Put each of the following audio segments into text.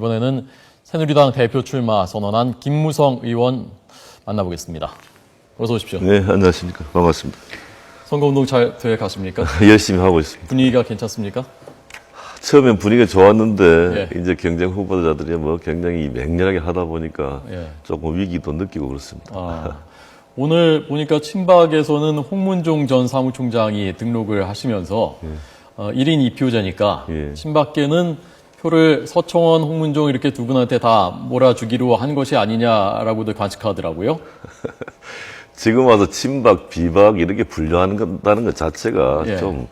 이번에는 새누리당 대표 출마 선언한 김무성 의원 만나보겠습니다. 어서 오십시오. 네, 안녕하십니까. 반갑습니다. 선거운동 잘 돼 가십니까? 열심히 하고 있습니다. 분위기가 괜찮습니까? 처음엔 분위기가 좋았는데 예. 이제 경쟁 후보자들이 뭐 굉장히 맹렬하게 하다 보니까 예. 조금 위기도 느끼고 그렇습니다. 오늘 보니까 친박에서는 홍문종 전 사무총장이 등록을 하시면서 1인 2표제니까 예. 친박계는 표를 서청원, 홍문종 이렇게 두 분한테 다 몰아주기로 한 것이 아니냐라고도 관측하더라고요. 지금 와서 친박, 비박 이렇게 분류한다는 것 자체가 예. 좀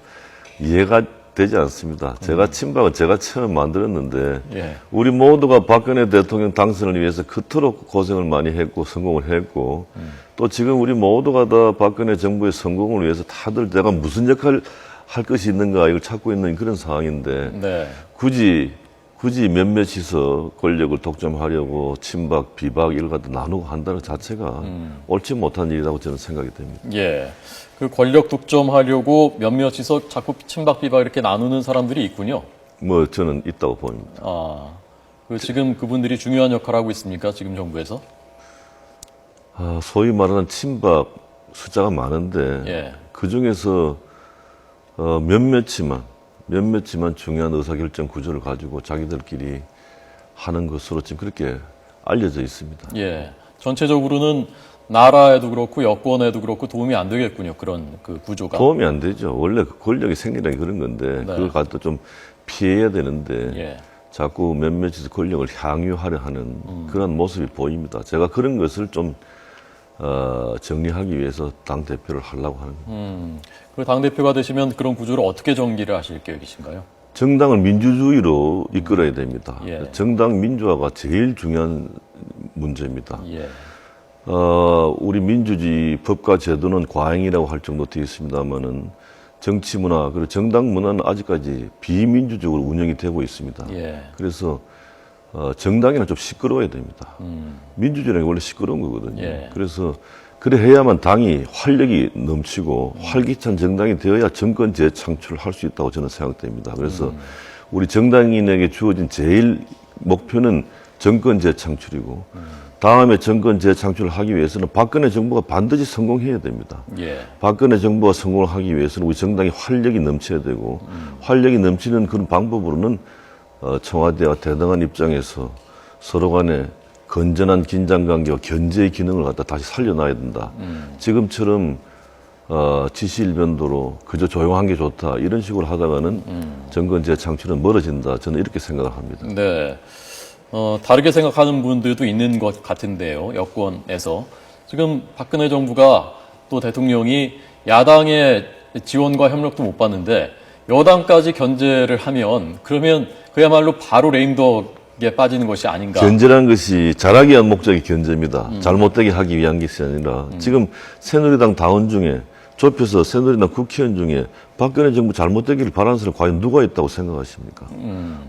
이해가 되지 않습니다. 제가 친박은 제가 처음 만들었는데 예. 우리 모두가 박근혜 대통령 당선을 위해서 그토록 고생을 많이 했고 성공을 했고 또 지금 우리 모두가 다 박근혜 정부의 성공을 위해서 다들 내가 무슨 역할을 할 것이 있는가 이걸 찾고 있는 그런 상황인데 네. 굳이 몇몇이서 권력을 독점하려고 친박, 비박 이걸 갖다 나누고 한다는 것 자체가 옳지 못한 일이라고 저는 생각이 됩니다. 예. 그 권력 독점하려고 몇몇이서 자꾸 친박, 비박 이렇게 나누는 사람들이 있군요. 뭐 저는 있다고 봅니다. 지금 그분들이 중요한 역할을 하고 있습니까? 지금 정부에서? 소위 말하는 친박 숫자가 많은데 예. 그 중에서 몇몇이만 중요한 의사결정 구조를 가지고 자기들끼리 하는 것으로 지금 그렇게 알려져 있습니다. 예. 전체적으로는 나라에도 그렇고 여권에도 그렇고 도움이 안 되겠군요. 그런 그 구조가. 도움이 안 되죠. 원래 그 권력의 생리라는 그런 건데 네. 그걸 갖다 좀 피해야 되는데 예. 자꾸 몇몇이 권력을 향유하려 하는 그런 모습이 보입니다. 제가 그런 것을 좀 정리하기 위해서 당대표를 하려고 하는 겁니다. 그 당대표가 되시면 그런 구조를 어떻게 정리를 하실 계획이신가요? 정당을 민주주의로 이끌어야 됩니다. 예. 정당 민주화가 제일 중요한 문제입니다. 예. 우리 민주주의 법과 제도는 과잉이라고 할 정도 되어 있습니다만은 정치 문화, 그리고 정당 문화는 아직까지 비민주적으로 운영이 되고 있습니다. 예. 그래서 정당에는 좀 시끄러워야 됩니다. 민주주의는 원래 시끄러운 거거든요. 예. 그래서 그래 해야만 당이 활력이 넘치고 활기찬 정당이 되어야 정권 재창출을 할 수 있다고 저는 생각됩니다. 그래서 우리 정당인에게 주어진 제일 목표는 정권 재창출이고 다음에 정권 재창출을 하기 위해서는 박근혜 정부가 반드시 성공해야 됩니다. 예. 박근혜 정부가 성공을 하기 위해서는 우리 정당이 활력이 넘쳐야 되고 활력이 넘치는 그런 방법으로는 청와대와 대등한 입장에서 서로 간에 건전한 긴장관계와 견제의 기능을 갖다 다시 살려놔야 된다. 지금처럼 지시일변도로 그저 조용한 게 좋다 이런 식으로 하다가는 정권 재창출은 멀어진다. 저는 이렇게 생각을 합니다. 네. 다르게 생각하는 분들도 있는 것 같은데요. 여권에서. 지금 박근혜 정부가 또 대통령이 야당의 지원과 협력도 못 받는데 여당까지 견제를 하면 그러면 그야말로 바로 레임덕에 빠지는 것이 아닌가. 견제라는 것이 잘하기 위한 목적이 견제입니다. 잘못되게 하기 위한 것이 아니라 지금 새누리당 당원 중에 좁혀서 새누리당 국회의원 중에 박근혜 정부 잘못되기를 바라는 사람이 과연 누가 있다고 생각하십니까?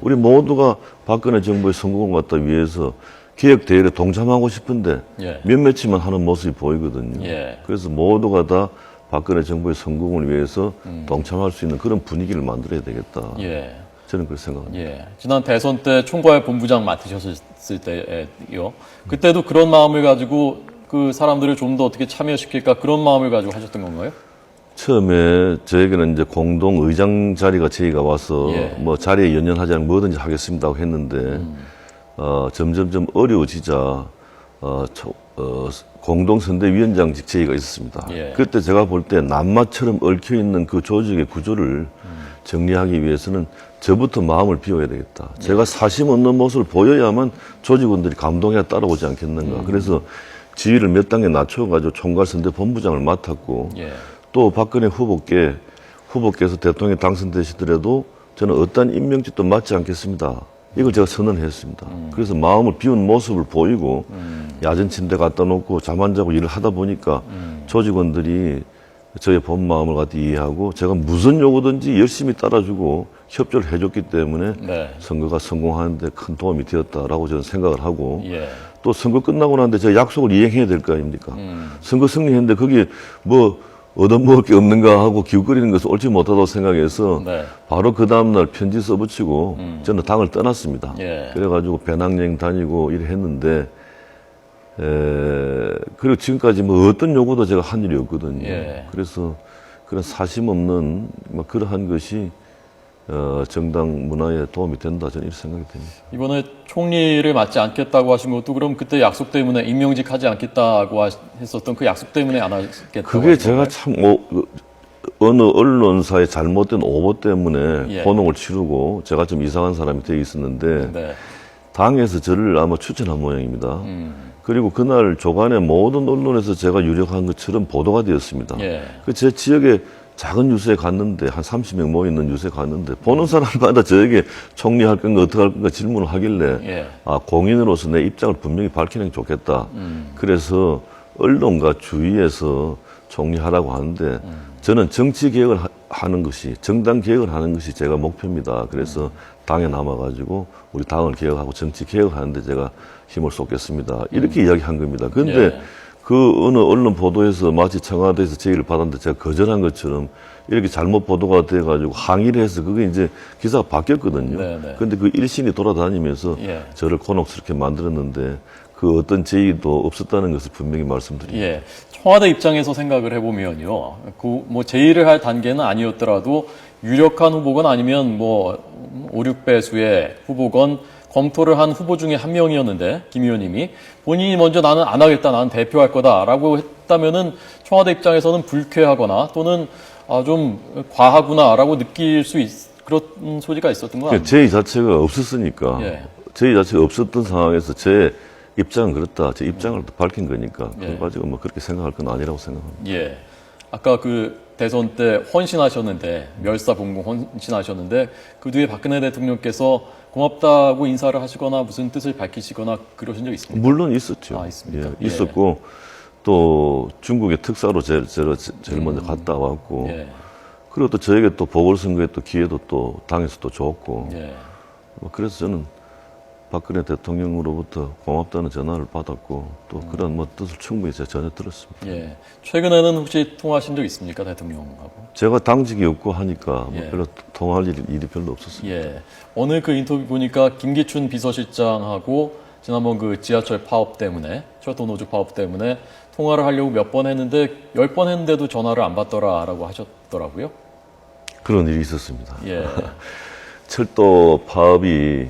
우리 모두가 박근혜 정부의 성공을 갖다 위해서 개혁 대열에 동참하고 싶은데 예. 몇몇이만 하는 모습이 보이거든요. 예. 그래서 모두가 다 박근혜 정부의 성공을 위해서 동참할 수 있는 그런 분위기를 만들어야 되겠다. 예. 저는 그렇게 생각합니다. 예. 지난 대선 때 총괄 본부장 맡으셨을 때요. 그때도 그런 마음을 가지고 그 사람들을 좀 더 어떻게 참여시킬까 그런 마음을 가지고 하셨던 건가요? 처음에 저에게는 이제 공동 의장 자리가 저희가 와서 예. 뭐 자리에 연연하지 않으면 뭐든지 하겠습니다고 했는데 점점점 어려워지자 공동 선대위원장직 제의가 있었습니다. 예. 그때 제가 볼 때 낱마처럼 얽혀 있는 그 조직의 구조를 정리하기 위해서는 저부터 마음을 비워야 되겠다. 제가 사심 없는 모습을 보여야만 조직원들이 감동해 따라오지 않겠는가. 그래서 지위를 몇 단계 낮춰가지고 총괄선대본부장을 맡았고 예. 또 박근혜 후보께서 대통령에 당선되시더라도 저는 어떤 임명직도 맡지 않겠습니다. 이걸 제가 선언했습니다. 그래서 마음을 비운 모습을 보이고 야전 침대 갖다 놓고 잠 안 자고 일을 하다 보니까 조직원들이 저의 본 마음을 갖다 이해하고 제가 무슨 요구든지 열심히 따라주고 협조를 해줬기 때문에 네. 선거가 성공하는데 큰 도움이 되었다라고 저는 생각을 하고 예. 또 선거 끝나고 나는데 제가 약속을 이행해야 될 거 아닙니까? 선거 승리했는데 거기에 뭐 얻어먹을 게 없는가 하고 기웃거리는 것을 옳지 못하다고 생각해서 네. 바로 그 다음날 편지 써붙이고 저는 당을 떠났습니다. 예. 그래가지고 배낭여행 다니고 이래 했는데 그리고 지금까지 뭐 어떤 요구도 제가 한 일이 없거든요. 예. 그래서 그런 사심 없는 뭐 그러한 것이 정당 문화에 도움이 된다 저는 이렇게 생각이 됩니다. 이번에 총리를 맡지 않겠다고 하신 것도 그럼 그때 약속 때문에 임명직 하지 않겠다고 했었던 그 약속 때문에 안 하겠다고 그게 하신 제가 건가요? 참 어느 언론사의 잘못된 오보 때문에 예. 호농을 치르고 제가 좀 이상한 사람이 되어 있었는데 네. 당에서 저를 아마 추천한 모양입니다. 그리고 그날 조간에 모든 언론에서 제가 유력한 것처럼 보도가 되었습니다. 예. 그 제 지역에 작은 유세에 갔는데 한 30명 모이는 유세에 갔는데 보는 사람마다 저에게 총리할 건가 어떻게 할 건가 질문을 하길래 예. 공인으로서 내 입장을 분명히 밝히는 게 좋겠다. 그래서 언론과 주위에서 총리하라고 하는데 저는 정치 개혁을 하는 것이 정당 개혁을 하는 것이 제가 목표입니다. 그래서 당에 남아가지고 우리 당을 개혁하고 정치 개혁을 하는데 제가 힘을 쏟겠습니다. 이렇게 이야기한 겁니다. 그런데 예. 그 어느 언론 보도에서 마치 청와대에서 제의를 받았는데 제가 거절한 것처럼 이렇게 잘못 보도가 돼가지고 항의를 해서 그게 이제 기사가 바뀌었거든요. 네네. 그런데 그 일신이 돌아다니면서 예. 저를 곤혹스럽게 만들었는데 그 어떤 제의도 없었다는 것을 분명히 말씀드립니다. 예. 청와대 입장에서 생각을 해보면요. 그 뭐 제의를 할 단계는 아니었더라도 유력한 후보건 아니면 뭐 5, 6배수의 후보건 검토를 한 후보 중에 한 명이었는데 김 의원님이 본인이 먼저 나는 안 하겠다, 나는 대표할 거다라고 했다면은 청와대 입장에서는 불쾌하거나 또는 좀 과하구나라고 느낄 수 그런 소지가 있었던 거 아닙니까? 제의 자체가 없었으니까 예. 제의 자체가 없었던 상황에서 제 입장은 그렇다. 제 입장을 밝힌 거니까 예. 그거 가지고 뭐 그렇게 생각할 건 아니라고 생각합니다. 예. 아까 그 대선 때 헌신하셨는데 멸사봉공 헌신하셨는데 그 뒤에 박근혜 대통령께서 고맙다고 인사를 하시거나 무슨 뜻을 밝히시거나 그러신 적 있습니까? 물론 있었죠. 아, 있습니까? 예, 예. 있었고 또 중국의 특사로 제일 먼저 갔다 왔고 예. 그리고 또 저에게 또 보궐선거에 또 기회도 또 당에서 또 줬고 예. 뭐 그래서 저는 박근혜 대통령으로부터 고맙다는 전화를 받았고 또 그런 뭐 뜻을 충분히 제가 전해 들었습니다. 예. 최근에는 혹시 통화하신 적 있습니까? 대통령하고? 제가 당직이 없고 하니까 뭐 예. 별로 통화할 일이 별로 없었습니다. 예. 오늘 그 인터뷰 보니까 김기춘 비서실장하고 지난번 그 지하철 파업 때문에, 철도 노조 파업 때문에 통화를 하려고 몇 번 했는데 10번 했는데도 전화를 안 받더라라고 하셨더라고요. 그런 일이 있었습니다. 예. 철도 파업이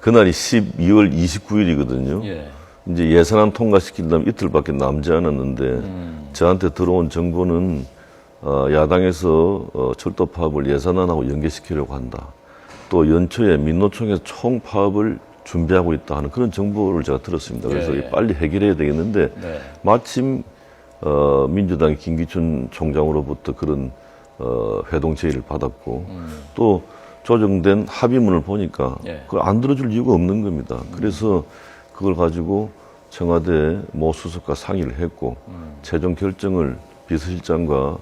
그날이 12월 29일이거든요. 예. 이제 예산안 통과시키려면 이틀밖에 남지 않았는데 저한테 들어온 정보는 야당에서 철도 파업을 예산안하고 연계시키려고 한다. 또 연초에 민노총에서 총 파업을 준비하고 있다 하는 그런 정보를 제가 들었습니다. 그래서 예, 예. 빨리 해결해야 되겠는데 네. 마침 민주당의 김기춘 총장으로부터 그런 회동 제의를 받았고 또 조정된 합의문을 보니까 예. 그걸 안 들어줄 이유가 없는 겁니다. 그래서 그걸 가지고 청와대 모 수석과 상의를 했고 최종 결정을 비서실장과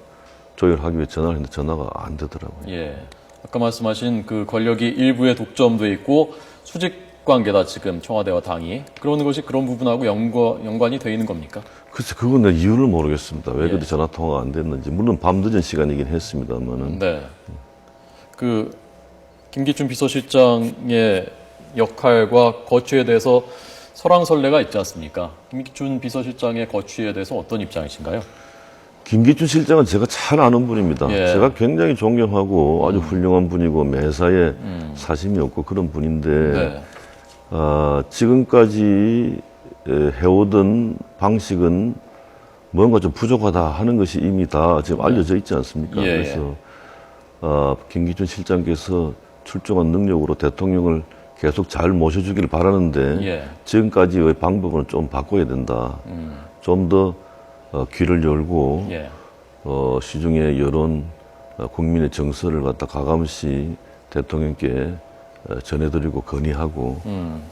조율하기 위해 전화를 했는데 전화가 안 되더라고요. 예. 아까 말씀하신 그 권력이 일부에 독점돼 있고 수직 관계다 지금 청와대와 당이 그러는 것이 그런 부분하고 연관이 돼 있는 겁니까? 글쎄 그건 내 이유를 모르겠습니다. 왜 예. 그때 전화 통화가 안 됐는지. 물론 밤늦은 시간이긴 했습니다만은 네. 그 김기춘 비서실장의 역할과 거취에 대해서 설왕설래가 있지 않습니까? 김기춘 비서실장의 거취에 대해서 어떤 입장이신가요? 김기춘 실장은 제가 잘 아는 분입니다. 예. 제가 굉장히 존경하고 아주 훌륭한 분이고 매사에 사심이 없고 그런 분인데 네. 지금까지 해오던 방식은 뭔가 좀 부족하다 하는 것이 이미 다 지금 알려져 있지 않습니까? 예, 그래서 김기춘 실장께서 출중한 능력으로 대통령을 계속 잘 모셔주기를 바라는데 예. 지금까지의 방법은 좀 바꿔야 된다. 좀 더 귀를 열고 예. 시중의 여론, 국민의 정서를 갖다 가감시 대통령께 전해드리고 건의하고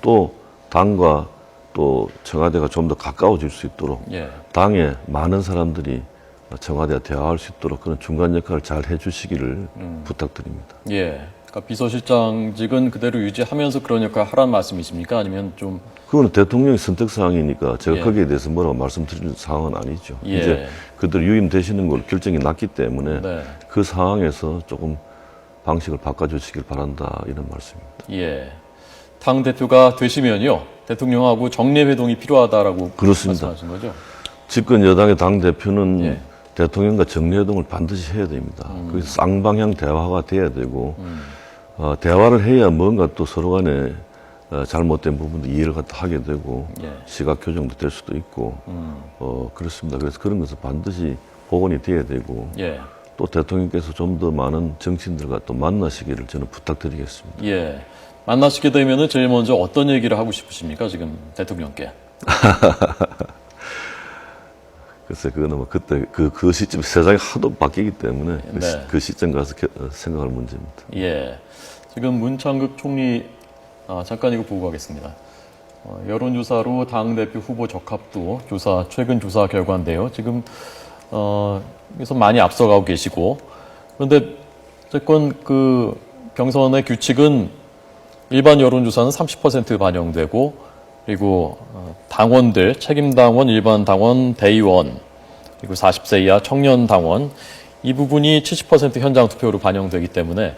또 당과 또 청와대가 좀 더 가까워질 수 있도록 예. 당에 많은 사람들이 청와대와 대화할 수 있도록 그런 중간 역할을 잘 해주시기를 부탁드립니다. 예. 그러니까 비서실장직은 그대로 유지하면서 그런 역할 하라는 말씀이십니까? 아니면 좀 그거는 대통령의 선택 사항이니까 제가 예. 거기에 대해서 뭐라고 말씀드릴 상황은 아니죠. 예. 이제 그들 유임되시는 걸 결정이 났기 때문에 네. 그 상황에서 조금 방식을 바꿔주시길 바란다 이런 말씀입니다. 예. 당 대표가 되시면요, 대통령하고 정례회동이 필요하다라고 그렇습니다. 말씀하신 거죠? 집권 여당의 당 대표는 예. 대통령과 정례회동을 반드시 해야 됩니다. 그래서 쌍방향 대화가 돼야 되고 대화를 해야 뭔가 또 서로 간에 잘못된 부분도 이해를 갖다 하게 되고 예. 시각 교정도 될 수도 있고 그렇습니다. 그래서 그런 것은 반드시 복원이 돼야 되고 예. 또 대통령께서 좀 더 많은 정치인들과 또 만나시기를 저는 부탁드리겠습니다. 예. 만나시게 되면은 제일 먼저 어떤 얘기를 하고 싶으십니까? 지금 대통령께. 글쎄, 그거는 뭐 그때 그 시점 세상이 하도 바뀌기 때문에 네. 그 시점 가서 생각할 문제입니다. 예. 지금 문창극 총리, 잠깐 이거 보고 가겠습니다. 여론조사로 당대표 후보 적합도 조사, 최근 조사 결과인데요. 지금, 여기서 많이 앞서가고 계시고. 그런데, 어쨌건 그 경선의 규칙은 일반 여론조사는 30% 반영되고, 그리고 당원들, 책임당원, 일반 당원, 대의원, 그리고 40세 이하 청년 당원, 이 부분이 70% 현장 투표로 반영되기 때문에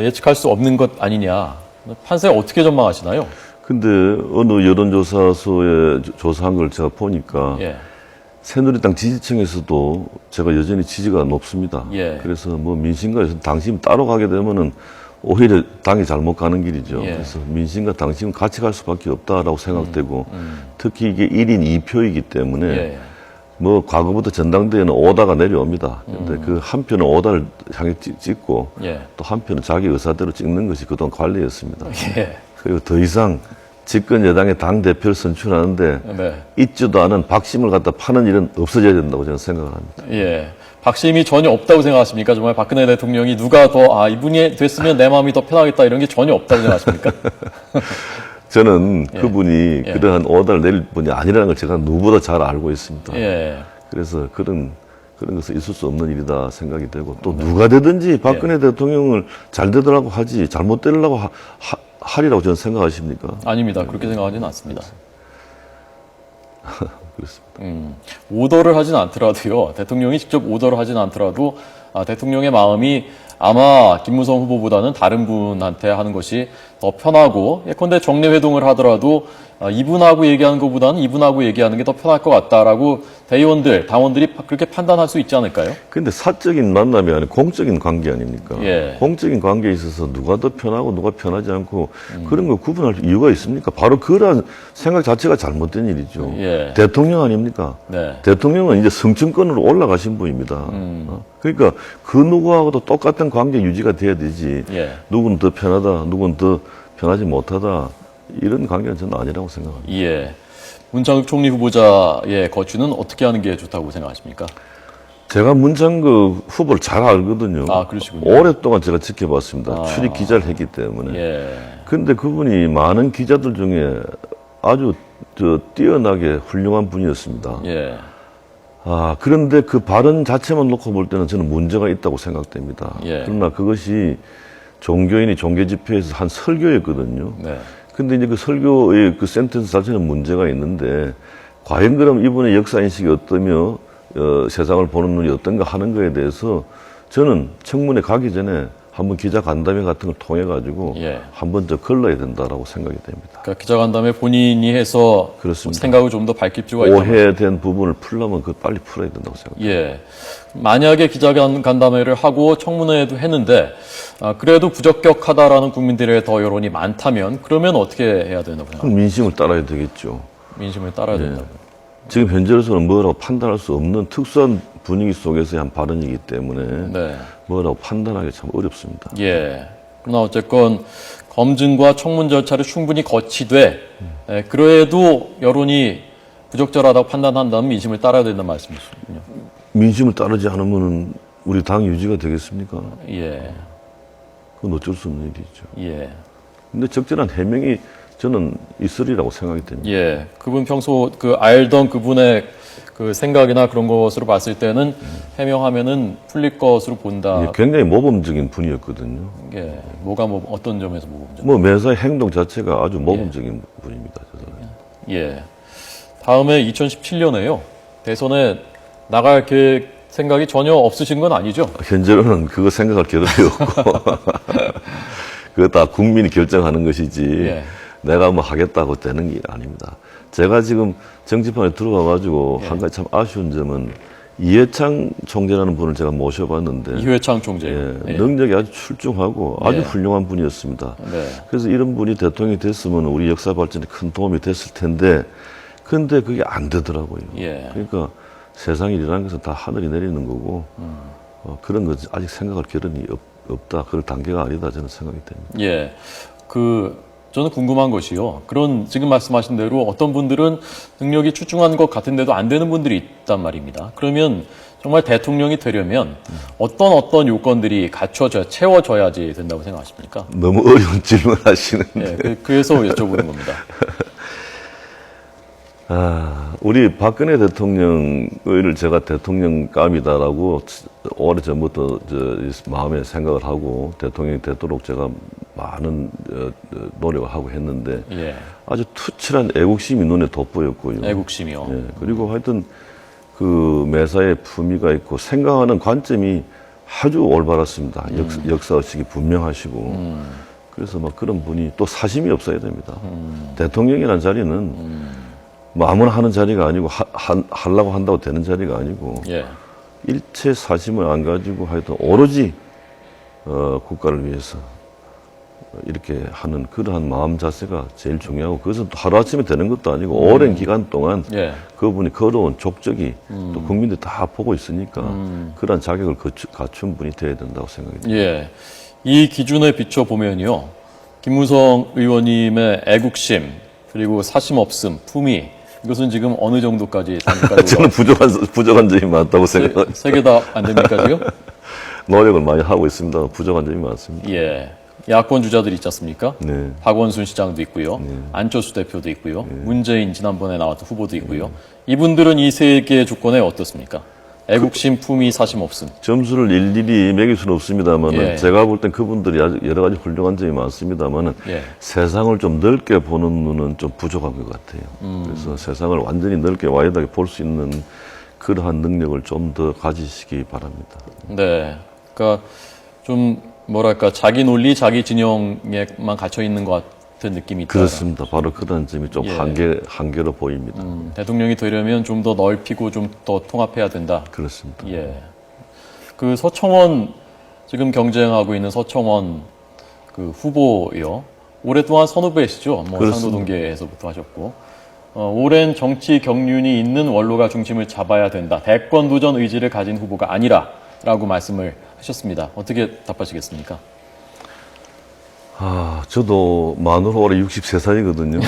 예측할 수 없는 것 아니냐. 판세 어떻게 전망하시나요? 근데 어느 여론조사소에 조사한 걸 제가 보니까 예. 새누리당 지지층에서도 제가 여전히 지지가 높습니다. 예. 그래서 뭐 민심과 당심 따로 가게 되면은 오히려 당이 잘못 가는 길이죠. 예. 그래서 민심과 당심은 같이 갈 수밖에 없다라고 생각되고 특히 이게 1인 2표이기 때문에 예. 뭐 과거부터 전당대회는 오다가 내려옵니다. 그런데 그 한 표는 오다를 향해 찍고 예. 또 한 표는 자기 의사대로 찍는 것이 그동안 관리였습니다. 예. 그리고 더 이상 집권 여당의 당 대표를 선출하는데 네. 있지도 않은 박심을 갖다 파는 일은 없어져야 된다고 저는 생각을 합니다. 예. 박심이 전혀 없다고 생각하십니까? 정말 박근혜 대통령이 누가 더, 이분이 됐으면 내 마음이 더 편하겠다 이런 게 전혀 없다고 생각하십니까? 저는 그분이 예. 그러한 오다를 내릴 분이 아니라는 걸 제가 누구보다 잘 알고 있습니다. 예. 그래서 그런 것은 있을 수 없는 일이다 생각이 되고 또 누가 되든지 박근혜 대통령을 잘 되더라고 하지 잘못 되려고 하리라고 저는 생각하십니까? 아닙니다. 그렇게 생각하지는 않습니다. 그렇습니다. 오더를 하진 않더라도요. 대통령이 직접 오더를 하진 않더라도 대통령의 마음이 아마 김무성 후보보다는 다른 분한테 하는 것이 더 편하고 예컨대 정례회동을 하더라도 이분하고 얘기하는 것보다는 이분하고 얘기하는 게 더 편할 것 같다라고 대의원들, 당원들이 그렇게 판단할 수 있지 않을까요? 근데 사적인 만남이 아니라 공적인 관계 아닙니까? 예. 공적인 관계에 있어서 누가 더 편하고 누가 편하지 않고 그런 걸 구분할 이유가 있습니까? 바로 그러한 생각 자체가 잘못된 일이죠. 예. 대통령 아닙니까? 네. 대통령은 이제 성층권으로 올라가신 분입니다. 그러니까 그 누구하고도 똑같은 관계 유지가 돼야 되지. 예. 누구는 더 편하다, 누구는 더 편하지 못하다. 이런 관계는 저는 아니라고 생각합니다. 예. 문창극 총리 후보자의 거취는 어떻게 하는 게 좋다고 생각하십니까? 제가 문창극 후보를 잘 알거든요. 그러시군요. 오랫동안 제가 지켜봤습니다. 출입 기자를 했기 때문에. 예. 그런데 그분이 많은 기자들 중에 아주 뛰어나게 훌륭한 분이었습니다. 예. 그런데 그 발언 자체만 놓고 볼 때는 저는 문제가 있다고 생각됩니다. 예. 그러나 그것이 종교인이 종교 집회에서 한 설교였거든요. 네. 근데 이제 그 설교의 그 센텐스 자체는 문제가 있는데, 과연 그럼 이분의 역사인식이 어떠며, 세상을 보는 눈이 어떤가 하는 거에 대해서 저는 청문회 가기 전에 한번 기자 간담회 같은 걸 통해가지고 예. 한번 더 걸러야 된다라고 생각이 됩니다. 그러니까 기자간담회 본인이 해서 그렇습니다. 생각을 좀 더 밝힐 필요가 있다. 오해된 부분을 풀려면 그걸 빨리 풀어야 된다고 생각합니다. 예. 만약에 기자간담회를 하고 청문회도 했는데 그래도 부적격하다라는 국민들의 더 여론이 많다면 그러면 어떻게 해야 된다고 생각합니까? 그럼 민심을 따라야 되겠죠. 민심을 따라야 된다고. 지금 현재로서는 뭐라고 판단할 수 없는 특수한 분위기 속에서의 한 발언이기 때문에 네. 뭐라고 판단하기 참 어렵습니다. 예. 그러나 어쨌건 검증과 청문 절차를 충분히 거치되 그래도 여론이 부적절하다고 판단한다면 민심을 따라야 된다는 말씀이시군요. 민심을 따르지 않으면 우리 당 유지가 되겠습니까? 예. 그건 어쩔 수 없는 일이죠. 예. 근데 적절한 해명이 저는 있으리라고 생각이 됩니다. 예. 그분 평소 알던 그분의 그 생각이나 그런 것으로 봤을 때는 해명하면은 풀릴 것으로 본다. 굉장히 모범적인 분이었거든요. 예. 어떤 점에서 모범적? 뭐 매사의 행동 자체가 아주 모범적인 분입니다. 저 사람이. 예. 다음에 2017년에요. 대선에 나갈 생각이 전혀 없으신 건 아니죠? 현재로는 그거 생각할 겨를이 없고 그거 다 국민이 결정하는 것이지 예. 내가 뭐 하겠다고 되는 게 아닙니다. 제가 지금 정치판에 들어와가지고 예. 한 가지 참 아쉬운 점은 이해창 총재라는 분을 제가 모셔봤는데 이회창 총재. 예, 능력이 아주 출중하고 아주 예. 훌륭한 분이었습니다. 네. 그래서 이런 분이 대통령이 됐으면 우리 역사 발전에 큰 도움이 됐을 텐데 근데 그게 안 되더라고요. 예. 그러니까 세상 일이라는 것은 다 하늘이 내리는 거고 그런 것 아직 생각할 겨를이 없다. 그럴 단계가 아니다 저는 생각이 됩니다. 예. 저는 궁금한 것이요. 그런 지금 말씀하신 대로 어떤 분들은 능력이 출중한 것 같은데도 안 되는 분들이 있단 말입니다. 그러면 정말 대통령이 되려면 어떤 요건들이 채워져야지 된다고 생각하십니까? 너무 어려운 질문 하시는데. 예, 그래서 여쭤보는 겁니다. 우리 박근혜 대통령을 제가 대통령감이다라고 오래전부터 마음에 생각을 하고 대통령이 되도록 제가 많은 노력을 하고 했는데 예. 아주 투철한 애국심이 눈에 돋보였고요. 애국심이요. 예, 그리고 하여튼 그 매사에 품위가 있고 생각하는 관점이 아주 올바랐습니다. 역사의식이 분명하시고 그래서 막 그런 분이 또 사심이 없어야 됩니다. 대통령이라는 자리는 뭐 아무나 하는 자리가 아니고 하려고 한다고 되는 자리가 아니고 예. 일체 사심을 안 가지고 하여튼 오로지 국가를 위해서 이렇게 하는 그러한 마음 자세가 제일 중요하고 그것은 또 하루아침에 되는 것도 아니고 오랜 기간 동안 예. 그분이 걸어온 족적이 또 국민들이 다 보고 있으니까 그러한 자격을 갖춘 분이 되어야 된다고 생각이 듭니다. 예. 이 기준에 비춰보면요. 김무성 의원님의 애국심, 그리고 사심 없음, 품위, 이것은 지금 어느 정도까지 단계까지 저는 부족한 점이 많다고 생각합니다. 세 개 다 안 됩니까, 지금? 노력을 많이 하고 있습니다. 부족한 점이 많습니다. 예. 야권 주자들 있지 않습니까? 네. 박원순 시장도 있고요. 안철수 대표도 있고요. 문재인 지난번에 나왔던 후보도 있고요. 이분들은 이 세 개의 조건에 어떻습니까? 애국심, 품위, 사심 없음. 점수를 일일이 매길 수는 없습니다만 예. 제가 볼 땐 그분들이 아주 여러 가지 훌륭한 점이 많습니다만 예. 세상을 좀 넓게 보는 눈은 좀 부족한 것 같아요. 그래서 세상을 완전히 넓게 와이드하게 볼 수 있는 그러한 능력을 좀 더 가지시기 바랍니다. 네. 그러니까 좀 뭐랄까 자기 논리, 자기 진영에만 갇혀 있는 것 같은 느낌이 있다. 그렇습니다. 바로 그런 점이 좀 예. 한계로 보입니다. 대통령이 되려면 좀 더 넓히고 좀 더 통합해야 된다. 그렇습니다. 예. 그 서청원 지금 경쟁하고 있는 서청원 그 후보요. 오랫동안 선후배시죠. 뭐 그렇습니다. 상도동계에서부터 하셨고 오랜 정치 경륜이 있는 원로가 중심을 잡아야 된다. 대권 도전 의지를 가진 후보가 아니라라고 말씀을 하셨습니다. 어떻게 답하시겠습니까? 저도 만으로 올해 63살이거든요.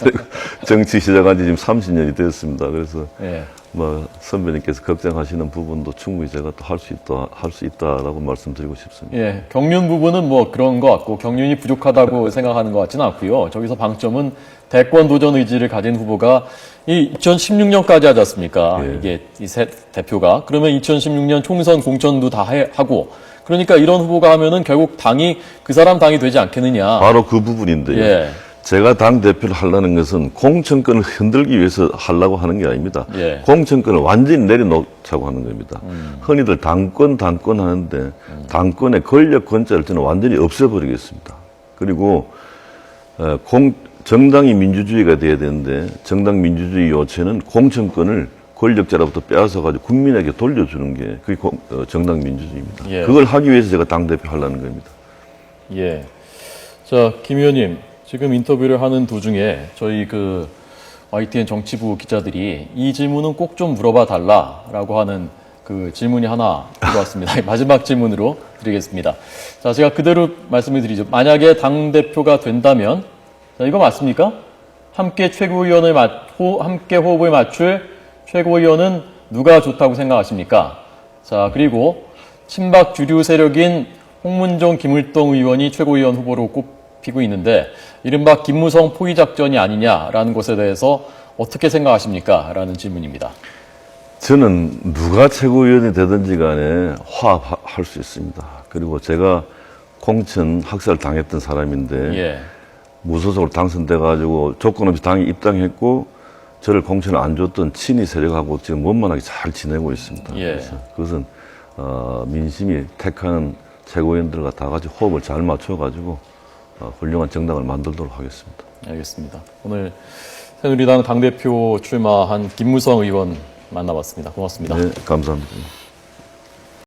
그리고 정치 시작한 지 지금 30년이 됐습니다. 그래서 예. 뭐 선배님께서 걱정하시는 부분도 충분히 제가 또 할 수 있다라고 말씀드리고 싶습니다. 예, 경륜 부분은 뭐 그런 것 같고 경륜이 부족하다고 생각하는 것 같지는 않고요. 저기서 방점은 대권 도전 의지를 가진 후보가 이 2016년까지 하지 않습니까? 예. 이게 이 새 대표가 그러면 2016년 총선 공천도 다 하고 그러니까 이런 후보가 하면은 결국 그 사람 당이 되지 않겠느냐. 바로 그 부분인데요. 예. 제가 당 대표를 하려는 것은 공천권을 흔들기 위해서 하려고 하는 게 아닙니다. 예. 공천권을 완전히 내려놓자고 하는 겁니다. 흔히들 당권 하는데 당권의 권력 권자를 저는 완전히 없애버리겠습니다. 그리고 정당이 민주주의가 돼야 되는데 정당 민주주의 요체는 공천권을 권력자로부터 빼앗아가지고 국민에게 돌려주는 게 그게 정당 민주주의입니다. 예. 그걸 하기 위해서 제가 당대표 하려는 겁니다. 예. 자, 김 의원님, 지금 인터뷰를 하는 도중에 저희 그 YTN 정치부 기자들이 이 질문은 꼭 좀 물어봐 달라라고 하는 그 질문이 하나 들어왔습니다. 마지막 질문으로 드리겠습니다. 자, 제가 그대로 말씀을 드리죠. 만약에 당대표가 된다면, 자, 이거 맞습니까? 함께 함께 호흡을 맞출 최고위원은 누가 좋다고 생각하십니까? 자, 그리고 친박 주류 세력인 홍문종, 김을동 의원이 최고위원 후보로 꼽히고 있는데 이른바 김무성 포위 작전이 아니냐라는 것에 대해서 어떻게 생각하십니까? 라는 질문입니다. 저는 누가 최고위원이 되든지 간에 화합할 수 있습니다. 그리고 제가 공천 학살 당했던 사람인데 예. 무소속으로 당선돼가지고 조건 없이 당에 입당했고 저를 공천을 안 줬던 친이 세력하고 지금 원만하게 잘 지내고 있습니다. 예. 그래서 그것은 민심이 택하는 최고위원들과 다 같이 호흡을 잘 맞춰가지고 훌륭한 정당을 만들도록 하겠습니다. 알겠습니다. 오늘 새누리당 당대표 출마한 김무성 의원 만나봤습니다. 고맙습니다. 네, 감사합니다.